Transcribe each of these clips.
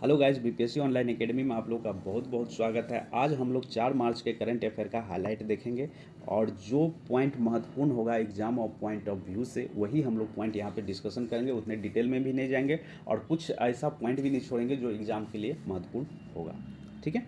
Hello guys, BPSC online academy में आप लोग का बहुत बहुत स्वागत है। आज हम लोग 4 मार्च के करंट अफेयर का हाईलाइट देखेंगे और जो पॉइंट महत्वपूर्ण होगा एग्जाम और पॉइंट ऑफ व्यू से वही हम लोग पॉइंट यहाँ पे डिस्कशन करेंगे। उतने डिटेल में भी नहीं जाएंगे और कुछ ऐसा पॉइंट भी नहीं छोड़ेंगे जो एग्ज़ाम के लिए महत्वपूर्ण होगा। ठीक है,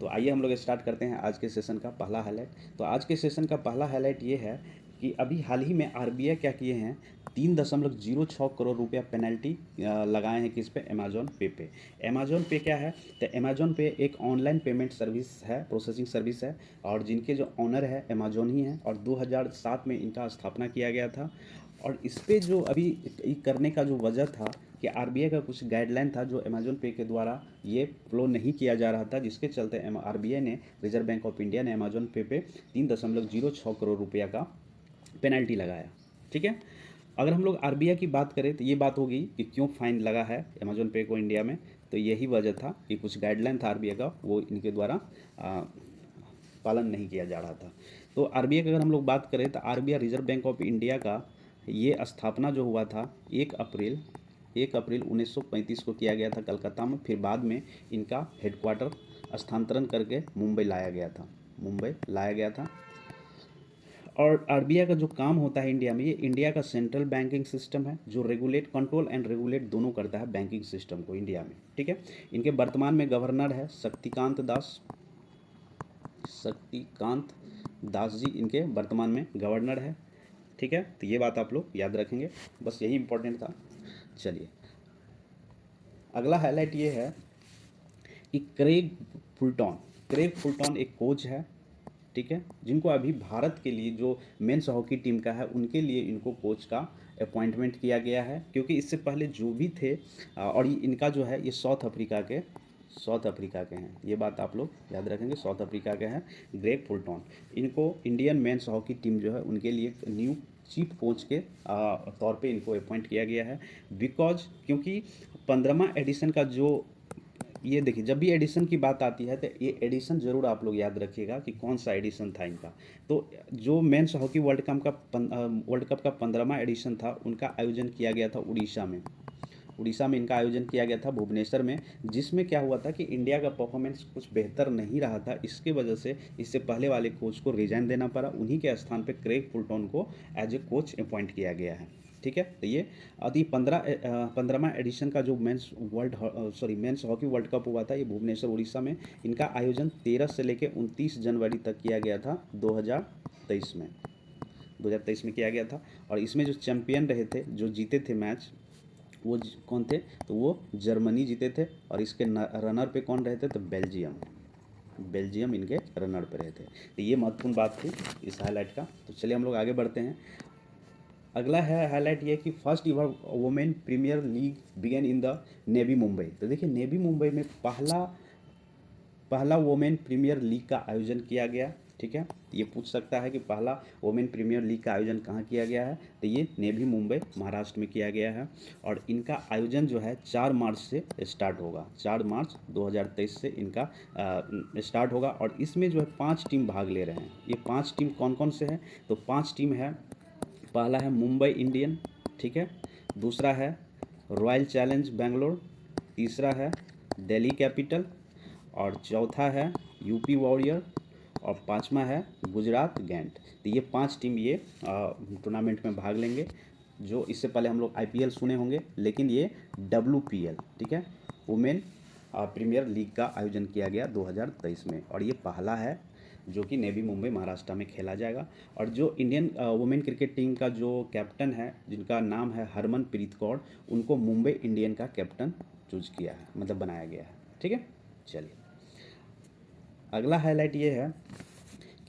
तो आइए हम लोग स्टार्ट करते हैं आज के सेशन का पहला हाईलाइट। तो आज के सेशन का पहला हाईलाइट ये है कि अभी हाल ही में आरबीआई क्या किए हैं, 3.06 करोड़ रुपया पेनल्टी लगाए हैं किस पे, अमेजोन पे। अमेजोन पे क्या है, तो अमेजोन पे एक ऑनलाइन पेमेंट सर्विस है, प्रोसेसिंग सर्विस है और जिनके जो ऑनर है अमेजोन ही है और 2007 में इनका स्थापना किया गया था। और इस पे जो अभी करने का जो वजह था कि आरबीआई का कुछ गाइडलाइन था जो अमेजोन पे के द्वारा ये फ्लो नहीं किया जा रहा था, जिसके चलते आरबीआई ने, रिजर्व बैंक ऑफ इंडिया ने अमेजोन पे 3.06 करोड़ रुपया का पेनल्टी लगाया। ठीक है, अगर हम लोग आरबीआई की बात करें तो ये बात होगी कि क्यों फाइन लगा है अमेजोन पे को इंडिया में, तो यही वजह था कि कुछ गाइडलाइन था आरबीआई का, वो इनके द्वारा पालन नहीं किया जा रहा था। तो आरबीआई की अगर हम लोग बात करें तो RBI reserve bank of India का ये स्थापना जो हुआ था 1 अप्रैल 1935 को किया गया था कलकत्ता में। फिर बाद में इनका हेडक्वार्टर स्थानांतरण करके मुंबई लाया गया था। और आरबीआई का जो काम होता है इंडिया में, ये इंडिया का सेंट्रल बैंकिंग सिस्टम है जो रेगुलेट, कंट्रोल एंड रेगुलेट दोनों करता है बैंकिंग सिस्टम को इंडिया में। ठीक है, इनके वर्तमान में गवर्नर है शक्तिकांत दास जी इनके वर्तमान में गवर्नर है। ठीक है, तो ये बात आप लोग याद रखेंगे, बस यही इंपॉर्टेंट था। चलिए, अगला हाईलाइट ये है कि क्रेग फुलटॉन एक कोच है। ठीक है, जिनको अभी भारत के लिए जो मेंस हॉकी टीम का है उनके लिए इनको कोच का अपॉइंटमेंट किया गया है, क्योंकि इससे पहले जो भी थे और इनका जो है ये साउथ अफ्रीका के हैं। ये बात आप लोग याद रखेंगे, साउथ अफ्रीका के हैं ग्रेग फुलटॉन। इनको इंडियन मेंस हॉकी टीम जो है उनके लिए न्यू चीफ कोच के तौर पे इनको अपॉइंट किया गया है। क्योंकि 15वां एडिशन का जो, ये देखिए, जब भी एडिशन की बात आती है तो ये एडिशन ज़रूर आप लोग याद रखिएगा कि कौन सा एडिशन था इनका। तो जो मेंस हॉकी वर्ल्ड कप का 15वां एडिशन था, उनका आयोजन किया गया था उड़ीसा में इनका आयोजन किया गया था, भुवनेश्वर में। जिसमें क्या हुआ था कि इंडिया का परफॉर्मेंस कुछ बेहतर नहीं रहा था, इसके वजह से इससे पहले वाले कोच को रिजाइन देना पड़ा। उन्हीं के स्थान पे क्रेग फुलटॉन को एज ए कोच अपॉइंट किया गया है। ठीक है, तो ये अभी 15वां एडिशन का जो मेंस हॉकी वर्ल्ड कप हुआ था, ये भुवनेश्वर उड़ीसा में। इनका आयोजन 13 से लेकर 29 जनवरी तक किया गया था 2023 में किया गया था। और इसमें जो चैंपियन रहे थे, जो जीते थे मैच, वो कौन थे, तो वो जर्मनी जीते थे। और इसके रनर पे कौन रहे थे, तो बेल्जियम इनके रनर पे रहे थे। तो ये महत्वपूर्ण बात थी इस हाईलाइट का। तो चलिए हम लोग आगे बढ़ते हैं। अगला है हाईलाइट ये कि first ever women premier league begin in the Navi Mumbai. तो देखिए, नेवी मुंबई में पहला वुमेन प्रीमियर लीग का आयोजन किया गया। ठीक है, ये पूछ सकता है कि पहला वुमेन प्रीमियर लीग का आयोजन कहाँ किया गया है, तो ये नेवी मुंबई महाराष्ट्र में किया गया है। और इनका आयोजन जो है 4 मार्च से स्टार्ट होगा, 4 मार्च 2023 से इनका स्टार्ट होगा। और इसमें जो है 5 टीम भाग ले रहे हैं। ये 5 टीम कौन कौन से हैं, तो 5 टीम है। पहला है मुंबई इंडियन, ठीक है। दूसरा है रॉयल चैलेंज बेंगलोर। तीसरा है दिल्ली कैपिटल। और चौथा है यूपी वॉरियर। और पांचवा है गुजरात गैंट। तो ये 5 टीम ये टूर्नामेंट में भाग लेंगे। जो इससे पहले हम लोग आईपीएल सुने होंगे, लेकिन ये डब्ल्यूपीएल, ठीक है, वुमेन प्रीमियर लीग का आयोजन किया गया 2023 में। और ये पहला है जो कि नेवी मुंबई महाराष्ट्र में खेला जाएगा। और जो इंडियन वुमेन क्रिकेट टीम का जो कैप्टन है, जिनका नाम है हरमनप्रीत कौर, उनको मुंबई इंडियन का कैप्टन चूज किया है, मतलब बनाया गया है। ठीक है, चलिए अगला हाईलाइट ये है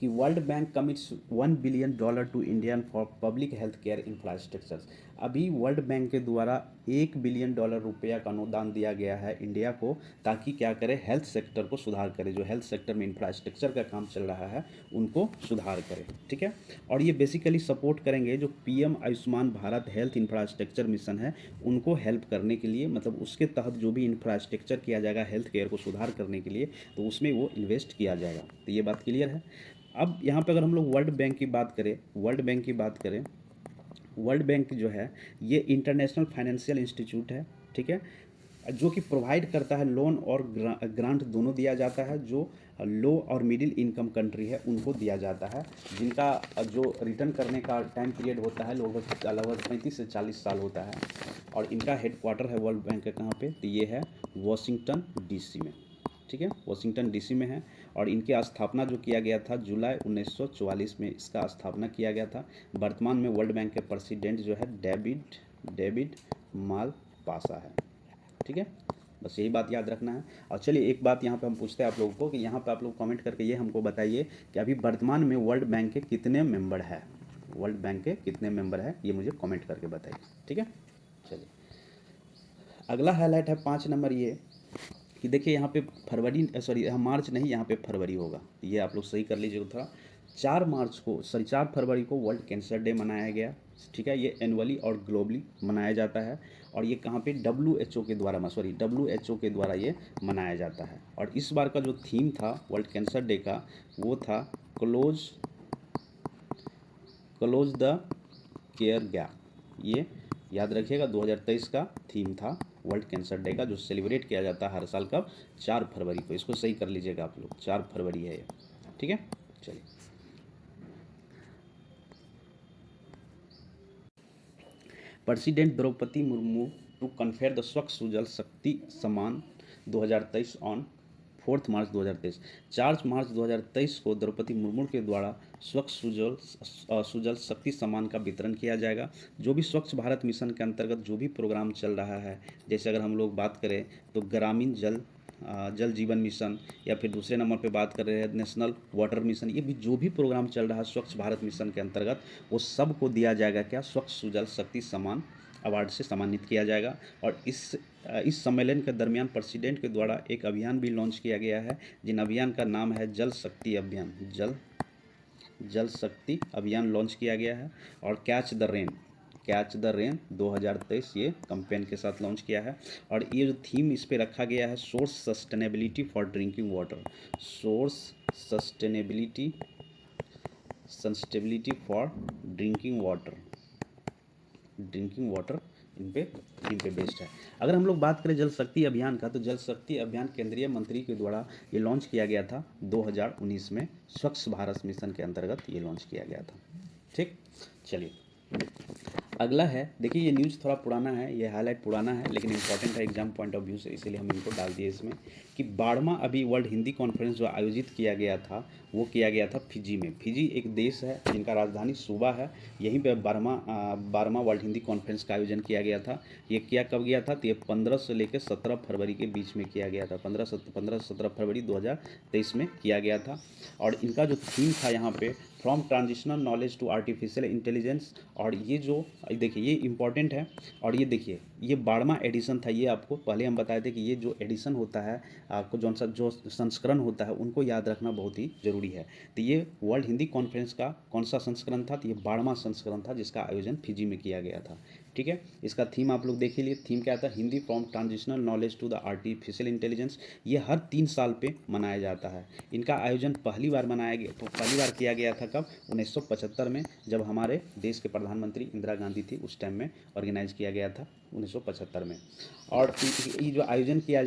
कि world bank commits $1 billion to Indian for public health care infrastructure. अभी वर्ल्ड बैंक के द्वारा $1 बिलियन रुपया का अनुदान दिया गया है इंडिया को, ताकि क्या करे, हेल्थ सेक्टर को सुधार करे। जो हेल्थ सेक्टर में इंफ्रास्ट्रक्चर का काम चल रहा है उनको सुधार करे। ठीक है, और ये बेसिकली सपोर्ट करेंगे जो PM Ayushman Bharat health infrastructure mission है, उनको हेल्प करने के लिए, मतलब उसके तहत जो भी इंफ्रास्ट्रक्चर किया जाएगा हेल्थ केयर को सुधार करने के लिए, तो उसमें वो इन्वेस्ट किया जाएगा। तो ये बात क्लियर है। अब यहाँ पे अगर हम लोग वर्ल्ड बैंक की बात करें, वर्ल्ड बैंक जो है ये इंटरनेशनल फाइनेंशियल इंस्टीट्यूट है। ठीक है, जो कि प्रोवाइड करता है लोन और ग्रांट दोनों दिया जाता है, जो लो और मिडिल इनकम कंट्री है उनको दिया जाता है, जिनका जो रिटर्न करने का टाइम पीरियड होता है लगभग 35 से 40 साल होता है। और इनका हेडक्वार्टर है वर्ल्ड बैंक के कहाँ पे, तो ये है वाशिंगटन डीसी में, ठीक है, वाशिंगटन डीसी में है। और इनकी स्थापना जो किया गया था जुलाई 1944 में इसका स्थापना किया गया था। वर्तमान में वर्ल्ड बैंक के प्रेसिडेंट जो है डेविड मालपासा है, ठीक है, बस यही बात याद रखना है। और चलिए एक बात यहाँ पे हम पूछते हैं आप लोगों को कि यहाँ पे आप लोग कमेंट करके ये हमको बताइए कि अभी वर्तमान में वर्ल्ड बैंक के कितने मेंबर है, वर्ल्ड बैंक के कितने मेंबर है, ये मुझे कमेंट करके बताइए, ठीक है। चलिए अगला हाईलाइट है 5 नंबर, ये कि देखिए यहाँ पे मार्च नहीं, यहाँ पे फरवरी होगा, ये आप लोग सही कर लीजिएगा थोड़ा। 4 फरवरी को वर्ल्ड कैंसर डे मनाया गया, ठीक है, ये एनुअली और ग्लोबली मनाया जाता है। और ये कहाँ पे WHO के द्वारा ये मनाया जाता है। और इस बार का जो थीम था वर्ल्ड कैंसर डे का, वो था क्लोज द केयर गैप। ये याद रखिएगा 2023 का थीम था वर्ल्ड कैंसर डे का, जो सेलिब्रेट किया जाता है हर साल कब, 4 फरवरी को। इसको सही कर लीजिएगा आप लोग, 4 फरवरी है ये, ठीक है। चलिए president Draupadi Murmu to confer the Swachh Sujal Shakti Samman 2023 on 4 मार्च 2023। 4 मार्च 2023 को द्रौपदी मुर्मू के द्वारा स्वच्छ सुजल शक्ति सम्मान का वितरण किया जाएगा। जो भी स्वच्छ भारत मिशन के अंतर्गत जो भी प्रोग्राम चल रहा है, जैसे अगर हम लोग बात करें तो ग्रामीण जल जीवन मिशन, या फिर दूसरे नंबर पे बात कर रहे हैं नेशनल वाटर मिशन, ये भी जो भी प्रोग्राम चल रहा है स्वच्छ भारत मिशन के अंतर्गत, वो सब को दिया जाएगा क्या, स्वच्छ सुजल शक्ति सम्मान अवार्ड से सम्मानित किया जाएगा। और इस सम्मेलन के दरमियान प्रेसिडेंट के द्वारा एक अभियान भी लॉन्च किया गया है, जिन अभियान का नाम है जल शक्ति अभियान, जल शक्ति अभियान लॉन्च किया गया है। और कैच द रेन 2023 ये कैंपेन के साथ लॉन्च किया है। और ये जो थीम इस पे रखा गया है, source sustainability for drinking water, source sustainability for drinking water in पे बेस्ड है। अगर हम लोग बात करें जल शक्ति अभियान का, तो जल शक्ति अभियान केंद्रीय मंत्री के द्वारा ये लॉन्च किया गया था 2019 में, स्वच्छ भारत मिशन के अंतर्गत ये लॉन्च किया गया था, ठीक। चलिए अगला है, देखिए ये न्यूज़ थोड़ा पुराना है, ये हाईलाइट पुराना है लेकिन इंपॉर्टेंट है एग्जाम पॉइंट ऑफ व्यू से, इसीलिए हम इनको डाल दिए इसमें, कि 12वां अभी वर्ल्ड हिंदी कॉन्फ्रेंस जो आयोजित किया गया था, वो किया गया था फिजी में। फिजी एक देश है जिनका राजधानी सूबा है, यहीं पे 12वां वर्ल्ड हिंदी कॉन्फ्रेंस का आयोजन किया गया था। ये कब गया था, तो ये 15 से लेकर 17 फरवरी के बीच में किया गया था, 15-17 फरवरी 2023 में किया गया था। और इनका जो थीम था यहाँ पे, from transitional knowledge to artificial intelligence. और ये जो देखिए ये इंपॉर्टेंट है। और ये देखिए ये 12वां एडिशन था, ये आपको पहले हम बताए थे कि ये जो एडिशन होता है, आपको जो संस्करण होता है उनको याद रखना बहुत ही ज़रूरी है। तो ये वर्ल्ड हिंदी कॉन्फ्रेंस का कौन सा संस्करण था, तो ये 12वां संस्करण था जिसका आयोजन फिजी में किया गया था, ठीक है। इसका थीम आप लोग देख लिए, थीम क्या था, Hindi from transitional knowledge to the artificial intelligence. ये हर 3 साल पे मनाया जाता है। इनका आयोजन पहली बार किया गया था कब, 1975 में, जब हमारे देश के प्रधानमंत्री इंदिरा गांधी थी, उस टाइम में ऑर्गेनाइज किया गया था 1975 में। और ये जो आयोजन किया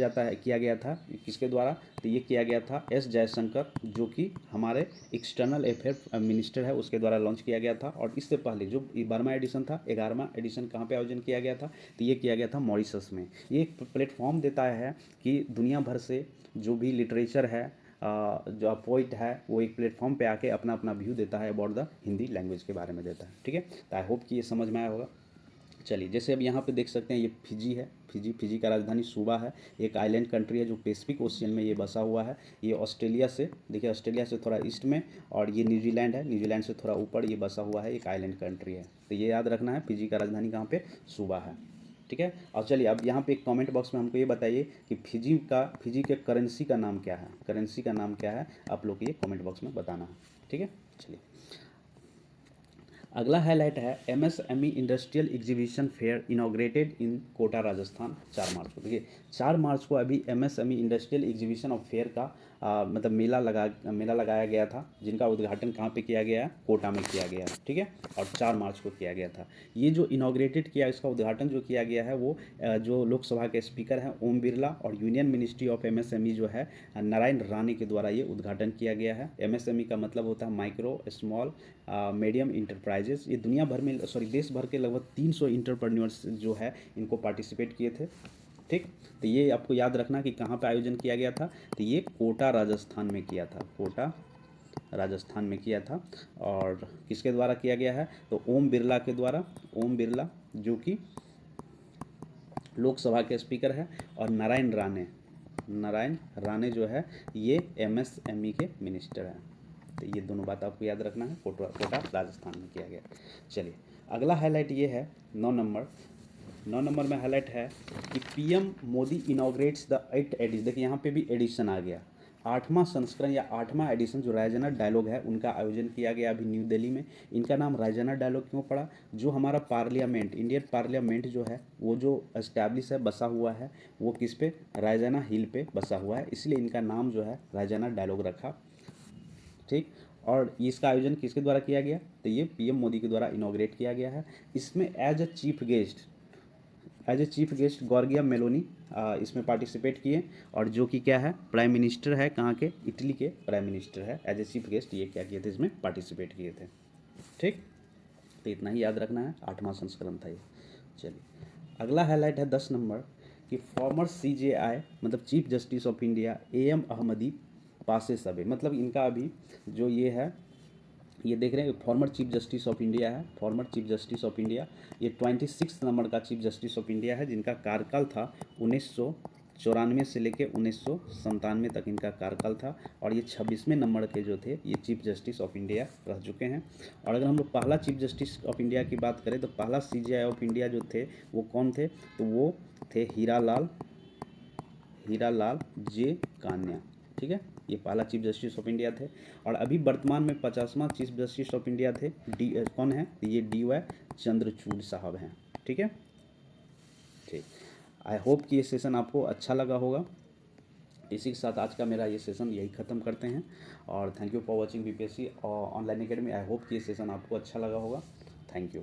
गया था किसके द्वारा, तो ये किया गया था एस जयशंकर, जो कि हमारे एक्सटर्नल अफेयर मिनिस्टर है, उसके द्वारा लॉन्च किया गया था। और इससे पहले जो 12वां एडिशन था, 11वां एडिशन कहाँ पे आयोजन किया गया था, तो ये किया गया था मॉरिशस में। ये एक प्लेटफॉर्म देता है कि दुनिया भर से जो भी लिटरेचर है, जो पोइट है, वो एक प्लेटफॉर्म पे आके अपना व्यू देता है अबाउट द हिंदी लैंग्वेज के बारे में देता है, ठीक है। तो आई होप कि ये समझ में आया होगा। चलिए जैसे अब यहाँ पे देख सकते हैं, ये फिजी है, फिजी का राजधानी सूबा है, एक आइलैंड कंट्री है जो पैसिफिक ओशियन में ये बसा हुआ है। ये ऑस्ट्रेलिया से, देखिए ऑस्ट्रेलिया से थोड़ा ईस्ट में, और ये न्यूजीलैंड है, न्यूजीलैंड से थोड़ा ऊपर ये बसा हुआ है, एक आइलैंड कंट्री है। तो ये याद रखना है, फिजी का राजधानी कहाँ पे, सूबा है, ठीक है। और चलिए अब यहाँ पे एक कमेंट बॉक्स में हमको ये बताइए कि फिजी के करेंसी का नाम क्या है, आप लोग ये कमेंट बॉक्स में बताना है, ठीक है। चलिए अगला हाईलाइट है MSME industrial exhibition fair inaugurated in Kota Rajasthan 4 मार्च को। देखिए 4 मार्च को अभी MSME industrial exhibition of fair का मतलब मेला लगाया गया था, जिनका उद्घाटन कहाँ पे किया गया है, कोटा में किया गया है, ठीक है। और 4 मार्च को किया गया था। ये जो इनॉग्रेटेड किया, इसका उद्घाटन जो किया गया है वो जो लोकसभा के स्पीकर हैं ओम बिरला और यूनियन मिनिस्ट्री ऑफ एमएसएमई जो है नारायण राणे के द्वारा ये उद्घाटन किया गया है। एमएसएमई का मतलब होता है माइक्रो स्मॉल मीडियम इंटरप्राइजेस। ये दुनिया भर में देश भर के लगभग 300 इंटरप्रेन्योर्स जो है इनको पार्टिसिपेट किए थे, ठीक। तो ये आपको याद रखना कि कहाँ पे आयोजन किया गया था, तो ये कोटा राजस्थान में किया था, कोटा राजस्थान में किया था। और किसके द्वारा किया गया है, तो ओम बिरला के द्वारा, ओम बिरला जो कि लोकसभा के स्पीकर है, और नारायण राणे जो है ये एमएसएमई के मिनिस्टर हैं। तो ये दोनों बात आपको याद रखना है, कोटा राजस्थान में किया गया। चलिए अगला हाईलाइट ये है 9 नंबर में हाईलाइट है कि PM Modi inaugurates the 8th edition. देखिए यहाँ पे भी एडिशन आ गया, 8वां संस्करण या 8वां एडिशन जो रायजाना डायलॉग है उनका आयोजन किया गया अभी न्यू दिल्ली में। इनका नाम रायजाना डायलॉग क्यों पड़ा, जो हमारा पार्लियामेंट, इंडियन पार्लियामेंट जो है वो जो एस्टैब्लिश है, बसा हुआ है, वो किस पे, रायजाना हिल पे बसा हुआ है, इसलिए इनका नाम जो है रायजाना डायलॉग रखा, ठीक। और इसका आयोजन किसके द्वारा किया गया, तो ये पीएम मोदी के द्वारा इनॉग्रेट किया गया है। इसमें एज ए चीफ गेस्ट गॉर्गिया मेलोनी इसमें पार्टिसिपेट किए, और जो कि क्या है, प्राइम मिनिस्टर है, कहाँ के, इटली के प्राइम मिनिस्टर है। एज ए चीफ गेस्ट ये क्या किए थे, इसमें पार्टिसिपेट किए थे, ठीक। तो इतना ही याद रखना है, 8वां संस्करण था ये। चलिए अगला हाईलाइट है 10 नंबर कि फॉर्मर सीजेआई मतलब chief justice of India am Ahmadi passes away. मतलब इनका अभी जो ये है, ये देख रहे हैं former chief justice of India है, former chief justice of India, ये 26 नंबर का चीफ जस्टिस ऑफ इंडिया है, जिनका कार्यकाल था 1994 से लेके 1997 तक इनका कार्यकाल था। और ये 26वें नंबर के जो थे ये चीफ जस्टिस ऑफ इंडिया रह चुके हैं। और अगर हम लोग पहला चीफ जस्टिस ऑफ इंडिया की बात करें तो पहला सीजेआई ऑफ इंडिया जो थे वो कौन थे, तो वो थे हीरालाल जे कान्या, ठीक है। ये पहला चीफ जस्टिस ऑफ इंडिया थे। और अभी वर्तमान में 50वां चीफ जस्टिस ऑफ इंडिया थे, कौन है, ये DY चंद्रचूड़ साहब हैं, ठीक है, ठीक। आई होप कि ये सेशन आपको अच्छा लगा होगा। इसी के साथ आज का मेरा ये सेशन यही ख़त्म करते हैं। और thank you for watching BPSC और ऑनलाइन एकेडमी। आई होप कि ये सेशन आपको अच्छा लगा होगा। Thank you.